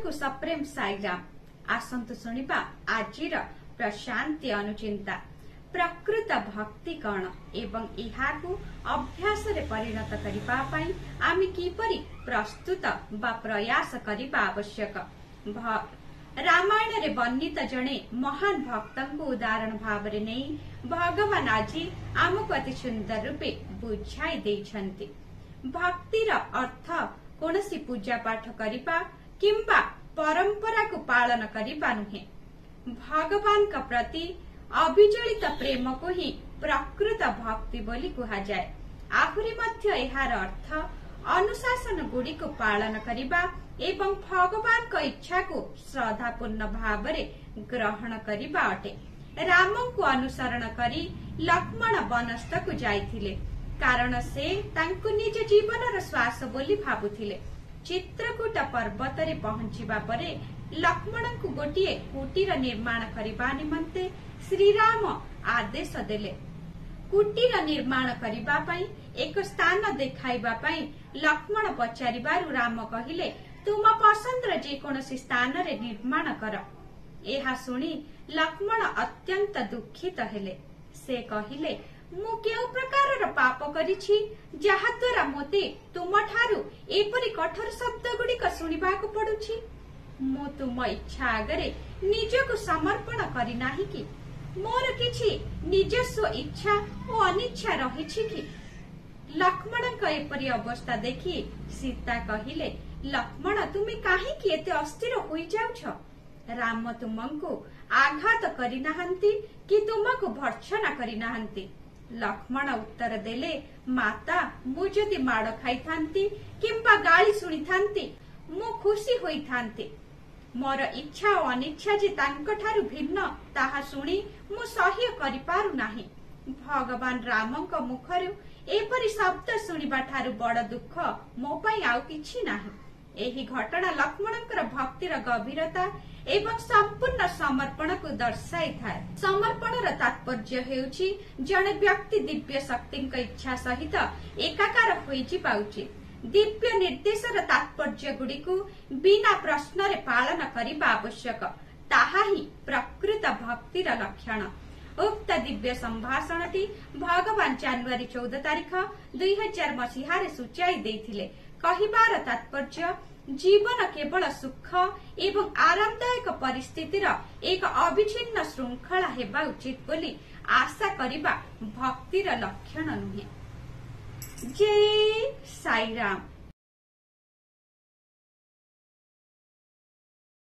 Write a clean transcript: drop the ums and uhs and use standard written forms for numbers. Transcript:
को सप्रेम साईराम। आसंतु सुनिबा आजिर प्रशांति अनुचिंता प्रकृत भक्ति कण एवं इहाकु अभ्यास रे परिणत करिबा पई आमी किपरि प्रस्तुत बा प्रयास करिबा आवश्यक। रामायण रे वर्णित जणे महान भक्तंकु उदाहरण भाव रे नै भगवान आजी आमको अति सुंदर रूपे बुझाई देइछन्ति। भक्तिर अर्थ कोनसी पूजा पाठ करिबा किंबा परंपरा को पालन करिबा नुहे। भगवान का प्रति अविचलित प्रेम को ही प्रकृत भक्ति बोली कहा जाए। आहुरी मध्य एहार अर्थ अनुशासन गुड़ी को पालन करिबा एवं भगवान का इच्छा को श्रद्धापूर्ण भाव रे ग्रहण करिबा अटे। राम को अनुसरण करी लक्ष्मण वनस्थ को जाइथिले कारण से तांकु निज जीवन श्वास बोली भाबुथिले। चित्रकूट पर्वत रे पहुंचीबा परे लक्ष्मण को गोटिए कुटीर निर्माण करिबा निमंते श्री राम आदेश देले। कुटीर निर्माण करिबा पई एक स्थान देखाइबा पई लक्ष्मण पचारिबारु राम कहिले तुम पसंद जे कोनोसी स्थान रे निर्माण कर। एहा सुनी लक्ष्मण अत्यंत दुखित हेले। से कहिले मु केउ प्रकार पाप करिछि जहा द्वारा मोते तुमठारु एपरि कठोर शब्द गुड़िक शुणिबाकु पडुछि। मु तुम इच्छा आगरे निजको समर्पण करि नाही कि मोर किछि निजस्व इच्छा ओ अनिच्छा रहिछि कि। लक्ष्मणक एपरि अवस्था देखि सीता कहिले लक्ष्मण तुमे काहेकि एते अस्थिर होई जाउछ। राम तुमको आघात करि नाहंती कि तुमको भर्त्सना करि नाहंती। लक्ष्मण उत्तर देले माता मु जदि माड़ खाई थांती किंबा गाली सुनी थांती मु खुशी होई थांती। मोर इच्छा और अनिच्छा जे तांको ठारु भिन्न ताहा सुनी मु सह्य करि पारु नाही। भगवान रामक मुखरु एपरि शब्द सुनिबा ठारु बड़ दुख मो पई आउ किछि नाही। एही घटना लक्ष्मणकर भक्तिर गभीरता एवं संपूर्ण समर्पण को दर्शाई थाए। समर्पणर तात्पर्य हेउछि जणे व्यक्ति दिव्य शक्ति इच्छा सहित एकाकार होई जिबा उचित। दिव्य निर्देशर तात्पर्य गुड़िकु बिना प्रश्न रे पालन करिबा आवश्यक। ताहा ही प्रकृत भक्तिर लक्षण। उक्त दिव्य संभाषणटी भगवान जनवरी 14 तारिख 2000 मसीहा रे सूचाई देथिले। कहिबार तात्पर्य जीवन केवल सुख एवं आरामदायक परिस्थितिर एक अविच्छिन्न श्रृंखला हेबा उचित बोली आशा करिबा भक्तिर लक्षण नुहे। जय साईराम।